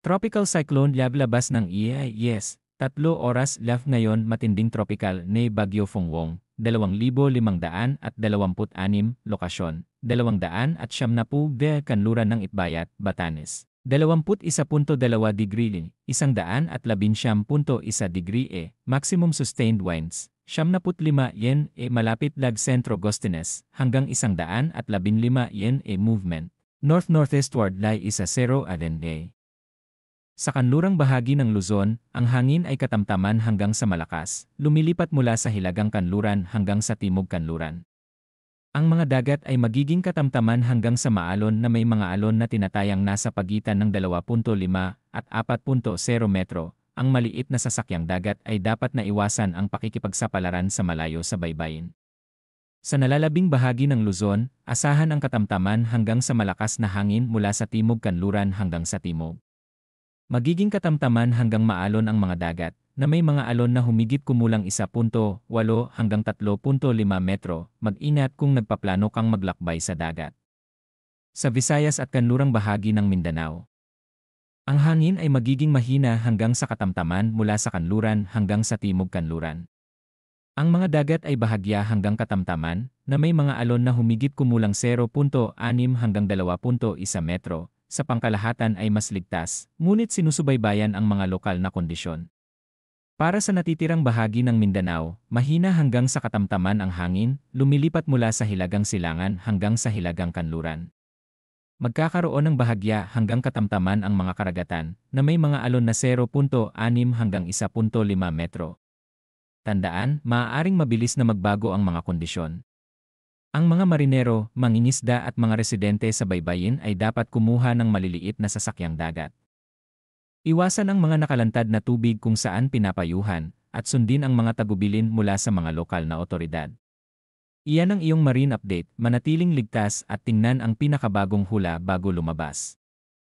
Tropical Cyclone labas ng EIS, 3 oras left ngayon matinding tropical na Bagyo Fongwong, 2,526 lokasyon, 270 kanluran ng Itbayat, Batanes. 21.2 degree, 119.1 degree maximum sustained winds, 75 yen malapit lag Centro Gostines, hanggang 115 yen movement. North-northwestward lie 10 ADN. Sa kanlurang bahagi ng Luzon, ang hangin ay katamtaman hanggang sa malakas, lumilipat mula sa hilagang kanluran hanggang sa timog kanluran. Ang mga dagat ay magiging katamtaman hanggang sa maalon na may mga alon na tinatayang nasa pagitan ng 2.5 at 4.0 metro. Ang maliit na sasakyang dagat ay dapat na iwasan ang pakikipagsapalaran sa malayo sa baybayin. Sa nalalabing bahagi ng Luzon, asahan ang katamtaman hanggang sa malakas na hangin mula sa timog kanluran hanggang sa timog. Magiging katamtaman hanggang maalon ang mga dagat, na may mga alon na humigit kumulang 1.8 hanggang 3.5 metro, mag-ingat kung nagpaplano kang maglakbay sa dagat. Sa Visayas at kanlurang bahagi ng Mindanao, ang hangin ay magiging mahina hanggang sa katamtaman mula sa kanluran hanggang sa timog kanluran. Ang mga dagat ay bahagya hanggang katamtaman, na may mga alon na humigit kumulang 0.6 hanggang 2.1 metro, sa pangkalahatan ay mas ligtas, ngunit sinusubaybayan ang mga lokal na kondisyon. Para sa natitirang bahagi ng Mindanao, mahina hanggang sa katamtaman ang hangin, lumilipat mula sa hilagang silangan hanggang sa hilagang kanluran. Magkakaroon ng bahagya hanggang katamtaman ang mga karagatan, na may mga alon na 0.6 hanggang 1.5 metro. Tandaan, maaaring mabilis na magbago ang mga kondisyon. Ang mga marinero, mangingisda at mga residente sa baybayin ay dapat kumuha ng maliliit na sasakyang dagat. Iwasan ang mga nakalantad na tubig kung saan pinapayuhan, at sundin ang mga tagubilin mula sa mga lokal na otoridad. Iyan ang iyong marine update, manatiling ligtas at tingnan ang pinakabagong hula bago lumabas.